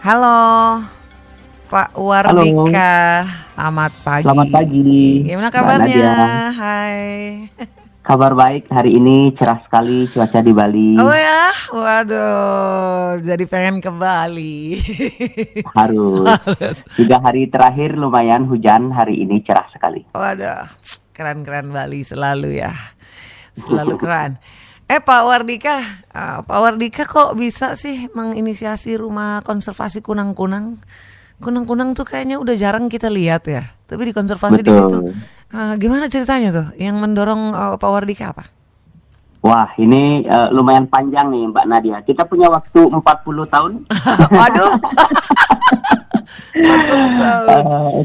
Halo, Pak Halo, Wardika. Selamat selamat pagi. pagi Gimana Mbak kabarnya? Nadia. Hai. Kabar baik, hari ini cerah sekali cuaca di Oh Bali. ya, waduh, jadi pengen ke Bali. Harus. Harus. 3 hari terakhir lumayan hujan, hari ini cerah sekali. Waduh, keren-keren Bali selalu ya, selalu keren. Pak Wardika, Pak Wardika kok bisa sih menginisiasi rumah konservasi kunang-kunang? Kunang-kunang tuh kayaknya udah jarang kita lihat ya. Tapi dikonservasi di situ. Betul. Gimana ceritanya tuh? Yang mendorong Pak Wardika apa? Wah, ini lumayan panjang nih Mbak Nadia. Kita punya waktu 40 tahun. Waduh, 40 tahun.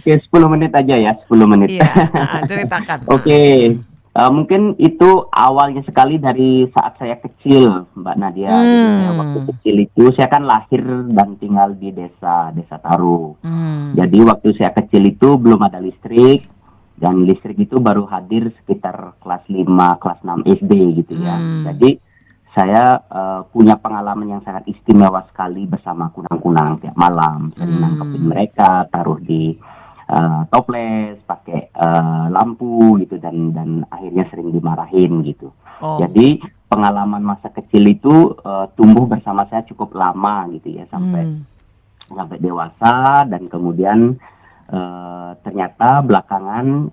Oke, 10 menit aja ya, 10 menit. Iya, ceritakan. Oke, mungkin itu awalnya sekali dari saat saya kecil, Mbak Nadia. Jadi saya waktu kecil itu, saya kan lahir dan tinggal di Desa Taru. Jadi waktu saya kecil itu belum ada listrik, dan listrik itu baru hadir sekitar kelas 5, kelas 6 SD gitu ya. Jadi saya punya pengalaman yang sangat istimewa sekali bersama kunang-kunang tiap malam. Sering nangkepin mereka, taruh di toples, pakai lampu gitu, dan akhirnya sering dimarahin gitu. Oh. Jadi pengalaman masa kecil itu tumbuh bersama saya cukup lama gitu ya, sampai dewasa, dan kemudian ternyata belakangan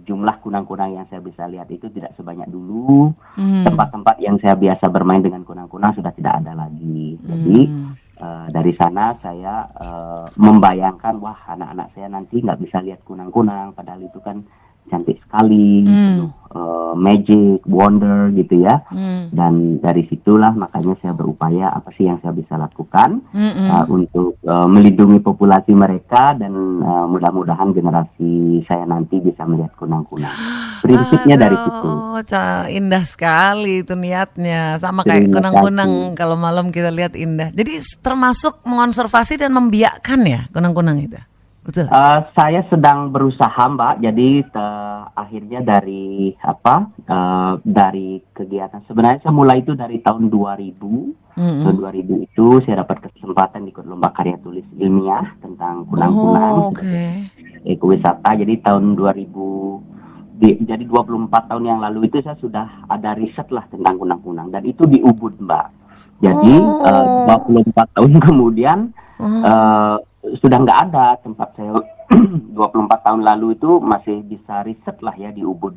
jumlah kunang-kunang yang saya bisa lihat itu tidak sebanyak dulu. Tempat-tempat yang saya biasa bermain dengan kunang-kunang sudah tidak ada lagi. Jadi dari sana saya membayangkan, wah, anak-anak saya nanti nggak bisa lihat kunang-kunang, padahal itu kan cantik sekali, penuh magic, wonder gitu ya. Dan dari situlah makanya saya berupaya apa sih yang saya bisa lakukan untuk melindungi populasi mereka, dan mudah-mudahan generasi saya nanti bisa melihat kunang-kunang. Prinsipnya dari situ. Indah sekali itu niatnya. Sama kayak Terima kunang-kunang, kasih. kalau malam kita lihat indah. Jadi termasuk mengonservasi dan membiakkan ya kunang-kunang itu. Betul. Saya sedang berusaha, Mbak. Jadi akhirnya dari dari kegiatan, sebenarnya saya mulai itu dari tahun 2000. Tahun 2000 itu saya dapat kesempatan ikut lomba karya tulis ilmiah tentang kunang-kunang sebagai ekowisata. Jadi tahun 2000, jadi 24 tahun yang lalu itu saya sudah ada riset lah tentang kunang-kunang, dan itu di Ubud, Mbak. Jadi 24 tahun kemudian sudah nggak ada tempat saya 24 tahun lalu itu masih bisa riset lah ya di Ubud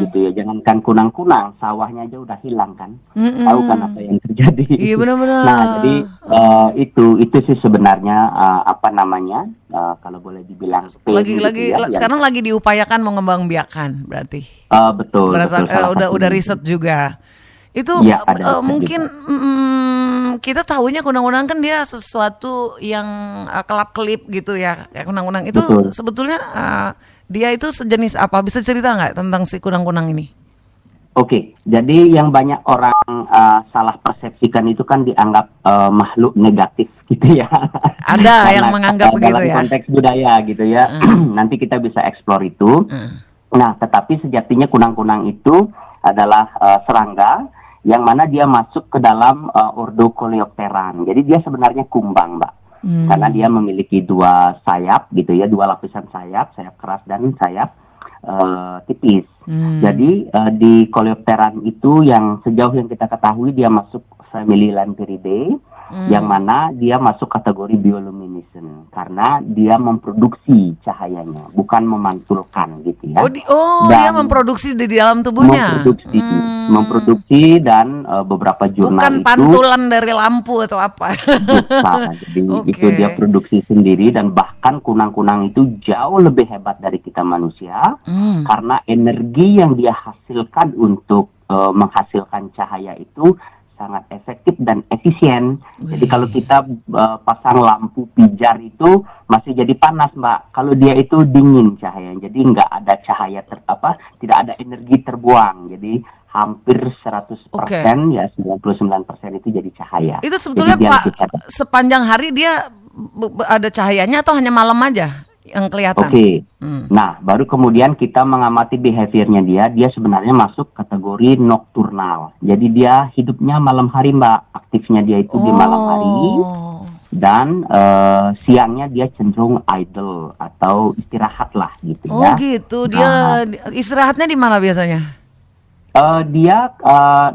gitu ya. Jangankan kunang-kunang, sawahnya aja udah hilang kan. Tahu kan apa yang terjadi. Iya, benar-benar. Nah, jadi itu sih sebenarnya kalau boleh dibilang Lagi gitu ya, sekarang lagi diupayakan mengembangbiakan berarti. betul. Udah riset juga. Itu Ya, ada mungkin kita tahunya kunang-kunang kan dia sesuatu yang kelap-kelip gitu ya. Kayak kunang-kunang itu Betul. sebetulnya dia itu sejenis apa? Bisa cerita nggak tentang si kunang-kunang ini? Oke, jadi yang banyak orang salah persepsikan itu kan dianggap makhluk negatif gitu ya. Ada yang menganggap begitu dalam ya. konteks budaya gitu ya. Nanti kita bisa eksplor itu. Nah, tetapi sejatinya kunang-kunang itu adalah serangga yang mana dia masuk ke dalam ordo Coleopteran. Jadi dia sebenarnya kumbang, Mbak. Karena dia memiliki 2 sayap gitu ya, 2 lapisan sayap keras dan sayap tipis. Jadi di Coleopteran itu yang sejauh yang kita ketahui dia masuk family Lampritidae, yang mana dia masuk kategori bioluminescent karena dia memproduksi cahayanya, bukan memantulkan gitu ya. Dia memproduksi di dalam tubuhnya. Memproduksi dan beberapa jurnal Bukan itu pantulan dari lampu atau apa. bisa. Jadi itu dia produksi sendiri, dan bahkan kunang-kunang itu jauh lebih hebat dari kita manusia karena energi yang dia hasilkan untuk menghasilkan cahaya itu sangat efektif dan efisien. Jadi kalau kita pasang lampu pijar itu masih jadi panas, Mbak. Kalau dia itu dingin cahaya, jadi nggak ada cahaya tidak ada energi terbuang. Jadi hampir 100%, ya 99% itu jadi cahaya. Itu sebetulnya Pak, sepanjang hari dia ada cahayanya atau hanya malam aja yang kelihatan? Oke. Nah, baru kemudian kita mengamati behaviornya dia sebenarnya masuk kategori nokturnal. Jadi dia hidupnya malam hari, Mbak. Aktifnya dia itu di malam hari. dan siangnya dia cenderung idle atau istirahat lah gitu Oh ya. gitu, dia istirahatnya di mana biasanya?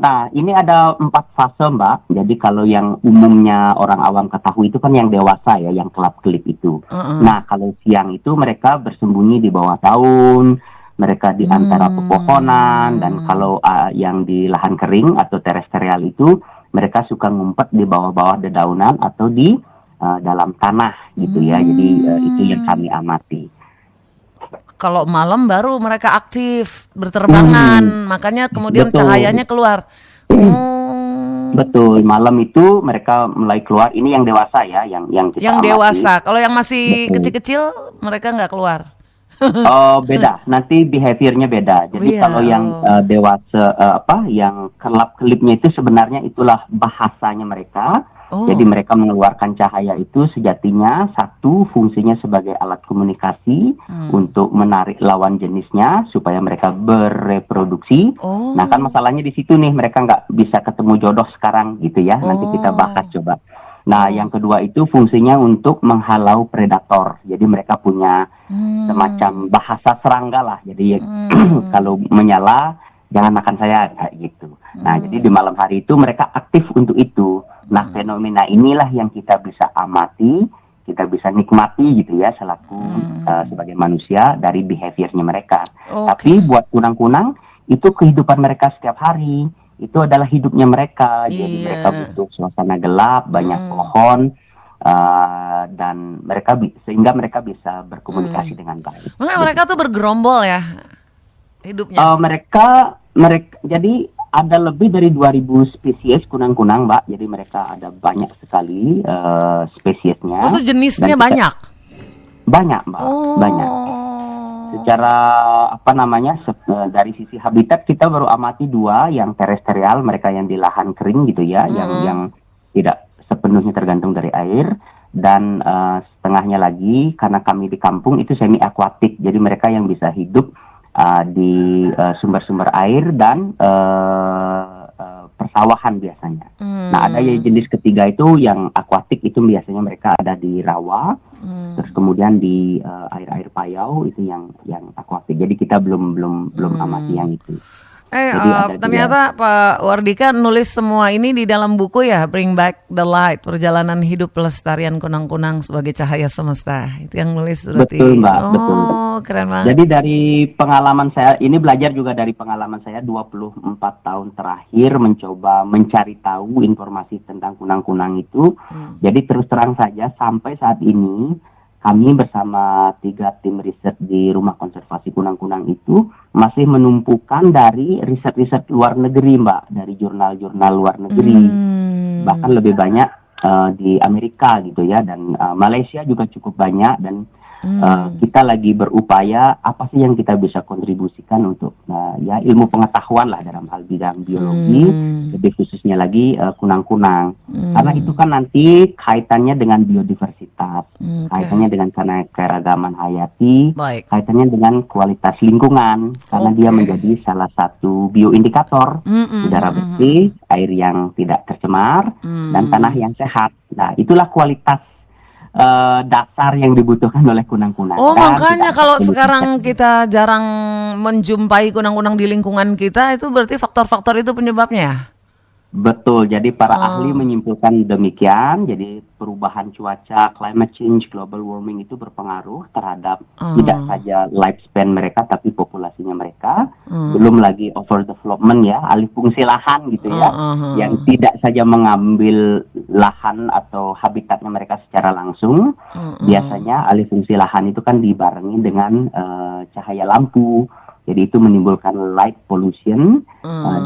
Nah ini ada 4 fase Mbak. Jadi kalau yang umumnya orang awam ketahui itu kan yang dewasa ya, yang kelap-kelip itu. Nah kalau siang itu mereka bersembunyi di bawah daun, mereka di antara pepohonan, dan kalau yang di lahan kering atau terestrial itu mereka suka ngumpet di bawah-bawah dedaunan atau di dalam tanah gitu ya. Jadi itu yang kami amati. Kalau malam baru mereka aktif berterbangan, makanya kemudian Betul. cahayanya keluar. Betul, malam itu mereka mulai keluar. Ini yang dewasa ya, yang kita Yang amati. dewasa, kalau yang masih Betul. kecil-kecil mereka nggak keluar. Beda, nanti behaviornya beda. Jadi Iya, kalau yang dewasa yang kelap-kelipnya itu sebenarnya itulah bahasanya mereka. Oh. Jadi mereka mengeluarkan cahaya itu sejatinya satu fungsinya sebagai alat komunikasi untuk menarik lawan jenisnya supaya mereka bereproduksi. Oh. Nah kan masalahnya di situ nih, mereka nggak bisa ketemu jodoh sekarang gitu ya. Nanti kita bahas coba. Nah yang kedua itu fungsinya untuk menghalau predator. Jadi mereka punya semacam bahasa serangga lah. Jadi kalau menyala jangan makan saya kayak gitu. Nah jadi di malam hari itu mereka aktif untuk itu. Nah fenomena inilah yang kita bisa amati, kita bisa nikmati gitu ya selaku sebagai manusia dari behaviornya mereka. Tapi buat kunang-kunang itu kehidupan mereka setiap hari, itu adalah hidupnya mereka. Jadi mereka butuh suasana gelap, banyak pohon, dan mereka sehingga mereka bisa berkomunikasi dengan baik. Makanya mereka tuh bergerombol ya hidupnya. Mereka jadi ada lebih dari 2000 spesies kunang-kunang Mbak. Jadi mereka ada banyak sekali spesiesnya. Maksud jenisnya banyak? Banyak Mbak, banyak. Secara dari sisi habitat kita baru amati 2, yang terestrial, mereka yang di lahan kering gitu ya, yang tidak sepenuhnya tergantung dari air, dan setengahnya lagi karena kami di kampung itu semi akuatik. Jadi mereka yang bisa hidup di sumber-sumber air dan persawahan biasanya. Nah ada yang jenis ketiga itu yang akuatik, itu biasanya mereka ada di rawa, terus kemudian di air-air payau itu yang akuatik. Jadi kita belum amati yang itu. Ternyata Pak Wardika nulis semua ini di dalam buku ya, Bring Back the Light, Perjalanan Hidup Pelestarian Kunang-Kunang sebagai Cahaya Semesta. Itu yang nulis berarti. Betul Mbak, betul. Keren banget. Jadi dari pengalaman saya, ini belajar juga dari pengalaman saya 24 tahun terakhir mencoba mencari tahu informasi tentang kunang-kunang itu. Jadi terus terang saja sampai saat ini kami bersama 3 tim riset di Rumah Konservasi Kunang-Kunang itu masih menumpukan dari riset-riset luar negeri Mbak, dari jurnal-jurnal luar negeri. Bahkan lebih banyak di Amerika gitu ya, dan Malaysia juga cukup banyak, dan kita lagi berupaya apa sih yang kita bisa kontribusikan untuk ya ilmu pengetahuan lah dalam hal bidang biologi, lebih khususnya lagi kunang-kunang. Karena itu kan nanti kaitannya dengan biodiversitas, kaitannya dengan keragaman hayati, kaitannya dengan kualitas lingkungan, karena dia menjadi salah satu bioindikator udara bersih, air yang tidak tercemar, dan tanah yang sehat. Nah itulah kualitas dasar yang dibutuhkan oleh kunang-kunang. Makanya kalau sekarang kita jarang menjumpai kunang-kunang di lingkungan kita, itu berarti faktor-faktor itu penyebabnya ya? Betul, jadi para ahli menyimpulkan demikian. Jadi perubahan cuaca, climate change, global warming itu berpengaruh terhadap tidak saja lifespan mereka, tapi populasinya mereka. Belum lagi overdevelopment ya, alih fungsi lahan gitu ya, yang tidak saja mengambil lahan atau habitatnya mereka secara langsung. Biasanya alih fungsi lahan itu kan dibarengi dengan cahaya lampu. Jadi itu menimbulkan light pollution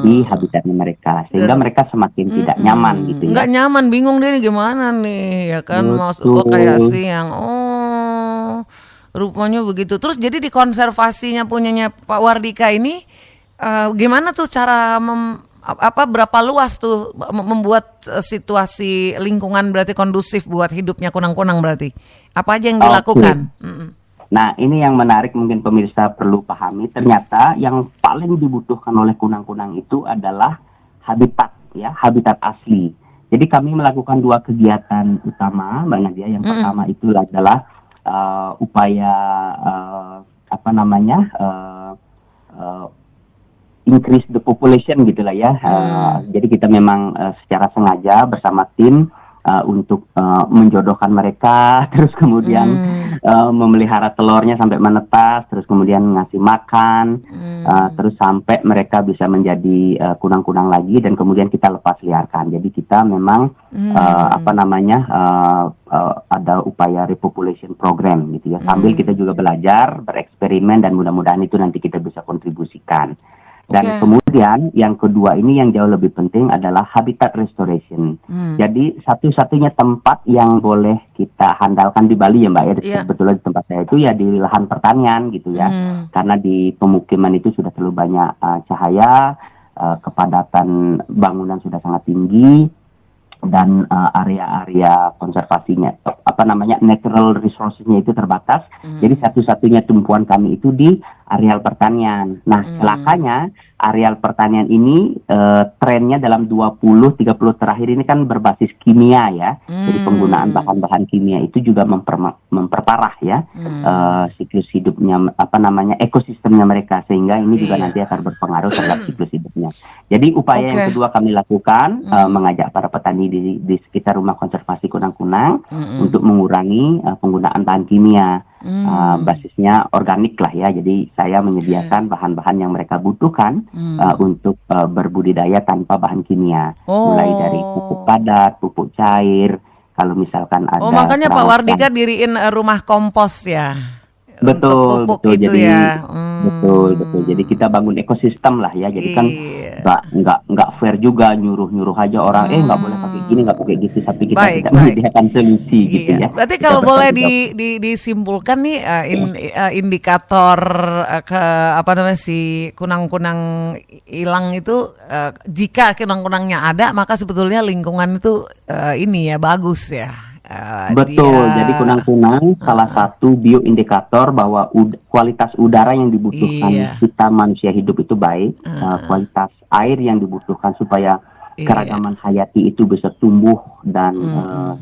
di habitatnya mereka, sehingga mereka semakin tidak nyaman gitu ya. Nggak nyaman, bingung deh nih gimana nih ya kan. Maksud gua kayak siang, rupanya begitu. Terus jadi di konservasinya punyanya Pak Wardika ini gimana tuh cara berapa luas tuh membuat situasi lingkungan berarti kondusif buat hidupnya kunang-kunang berarti? Apa aja yang dilakukan? Nah ini yang menarik, mungkin pemirsa perlu pahami, ternyata yang paling dibutuhkan oleh kunang-kunang itu adalah habitat ya, habitat asli. Jadi kami melakukan 2 kegiatan utama, Mbak Nadia. Yang pertama itu adalah upaya increase the population gitulah ya. Jadi kita memang secara sengaja bersama tim untuk menjodohkan mereka, terus kemudian memelihara telurnya sampai menetas, terus kemudian ngasih makan, terus sampai mereka bisa menjadi kunang-kunang lagi, dan kemudian kita lepas liarkan. Jadi kita memang ada upaya repopulation program gitu ya. Sambil kita juga belajar, bereksperimen, dan mudah-mudahan itu nanti kita bisa kontribusikan. Dan kemudian yang kedua ini yang jauh lebih penting adalah habitat restoration. Jadi satu-satunya tempat yang boleh kita handalkan di Bali ya Mbak ya, sebetulnya di tempat saya itu ya di lahan pertanian gitu ya. Karena di pemukiman itu sudah terlalu banyak cahaya, kepadatan bangunan sudah sangat tinggi, dan area-area konservasinya natural resources-nya itu terbatas. Jadi satu-satunya tumpuan kami itu di areal pertanian. Nah, celakanya areal pertanian ini trennya dalam 20-30 terakhir ini kan berbasis kimia ya. Jadi penggunaan bahan-bahan kimia itu juga memperparah ya siklus hidupnya ekosistemnya mereka, sehingga ini juga nanti akan berpengaruh terhadap siklus hidupnya. Jadi upaya yang kedua kami lakukan mengajak para petani di sekitar rumah konservasi kunang-kunang untuk mengurangi penggunaan bahan kimia. Basisnya organik lah ya. Jadi saya menyediakan bahan-bahan yang mereka butuhkan untuk berbudidaya tanpa bahan kimia. Mulai dari pupuk padat, pupuk cair. Kalau misalkan ada makanya Pak Wardika diriin rumah kompos ya. Betul, untuk betul. itu Jadi ya. betul. Jadi kita bangun ekosistem lah ya. Jadi kan nggak fair juga nyuruh aja orang nggak boleh pakai gini, nggak pakai gitu, tapi kita tidak menyediakan solusi gitu ya. Berarti kalau boleh disimpulkan nih indikator si kunang-kunang hilang itu, jika kunang-kunangnya ada maka sebetulnya lingkungan itu ini ya bagus ya. Betul, jadi kunang-kunang salah satu bioindikator bahwa kualitas udara yang dibutuhkan kita manusia hidup itu baik, kualitas air yang dibutuhkan supaya keragaman hayati itu bisa tumbuh dan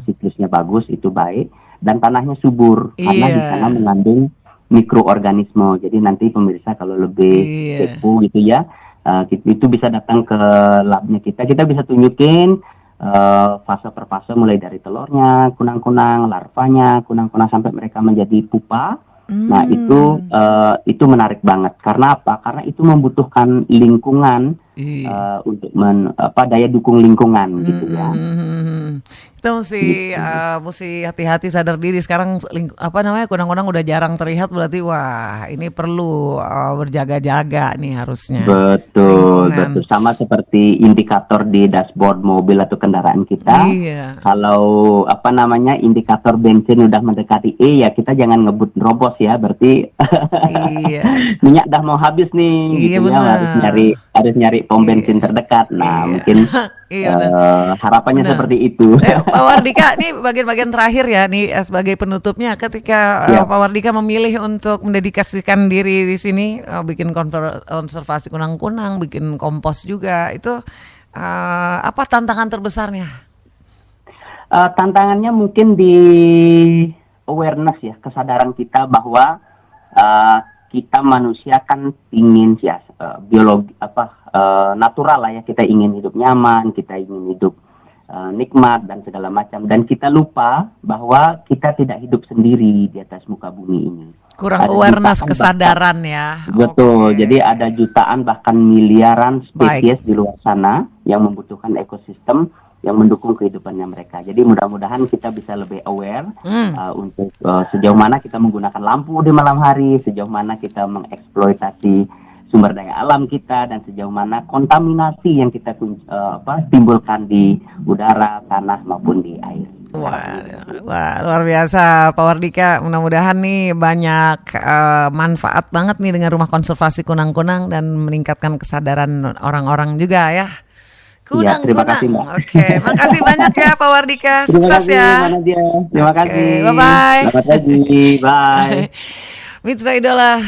siklusnya bagus itu baik, dan tanahnya subur karena di sana mengandung mikroorganisme. Jadi nanti pemirsa kalau lebih kepo gitu ya, itu bisa datang ke labnya kita bisa tunjukin fase per fase, mulai dari telurnya kunang-kunang, larvanya kunang-kunang sampai mereka menjadi pupa. Nah itu menarik banget. Karena apa? Karena itu membutuhkan lingkungan untuk daya dukung lingkungan gitu ya. Kita mesti hati-hati, sadar diri. Sekarang kunang-kunang udah jarang terlihat, berarti wah ini perlu berjaga-jaga nih harusnya. Betul. Sama seperti indikator di dashboard mobil atau kendaraan kita. Kalau indikator bensin udah mendekati E ya kita jangan ngebut nerobos ya, berarti minyak dah mau habis nih gitu ya, harus nyari pom bensin terdekat. Nah mungkin harapannya seperti itu. Pak Wardika, ini bagian-bagian terakhir ya nih sebagai penutupnya, ketika Pak Wardika memilih untuk mendedikasikan diri di sini, bikin konservasi kunang-kunang, bikin kompos juga, itu apa tantangan terbesarnya? Tantangannya mungkin di awareness ya, kesadaran kita bahwa kita manusia kan ingin biologi natural lah ya, kita ingin hidup nyaman, kita ingin hidup nikmat dan segala macam, dan kita lupa bahwa kita tidak hidup sendiri di atas muka bumi ini. Kurang awareness, kesadaran ya. Betul. Jadi ada jutaan bahkan miliaran spesies di luar sana yang membutuhkan ekosistem yang mendukung kehidupannya mereka. Jadi mudah-mudahan kita bisa lebih aware untuk sejauh mana kita menggunakan lampu di malam hari, sejauh mana kita mengeksploitasi sumber daya alam kita, dan sejauh mana kontaminasi yang kita timbulkan di udara, tanah maupun di air. Wah, luar biasa Pak Wardika. Mudah-mudahan nih banyak manfaat banget nih dengan rumah konservasi kunang-kunang dan meningkatkan kesadaran orang-orang juga ya. Kunang-kunang. Oke, makasih banyak ya Pak Wardika. Sukses ya. Terima kasih. Bye-bye. Selamat pagi. Bye. Mitra Idola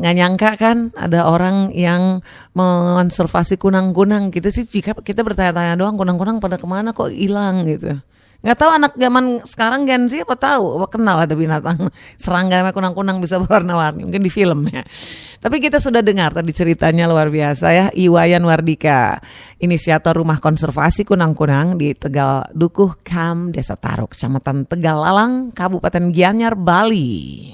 nggak nyangka kan ada orang yang mengonservasi kunang-kunang. Kita sih jika kita bertanya-tanya doang kunang-kunang pada kemana kok hilang gitu. Nggak tahu anak zaman sekarang Gen Z apa tahu, apa kenal ada binatang serangga sama kunang-kunang bisa berwarna-warni, mungkin di film ya. Tapi kita sudah dengar tadi ceritanya luar biasa ya, Iwayan Wardika, inisiator rumah konservasi kunang-kunang di Tegal Dukuh Kam, Desa Taru, Kecamatan Tegalalang, Kabupaten Gianyar, Bali.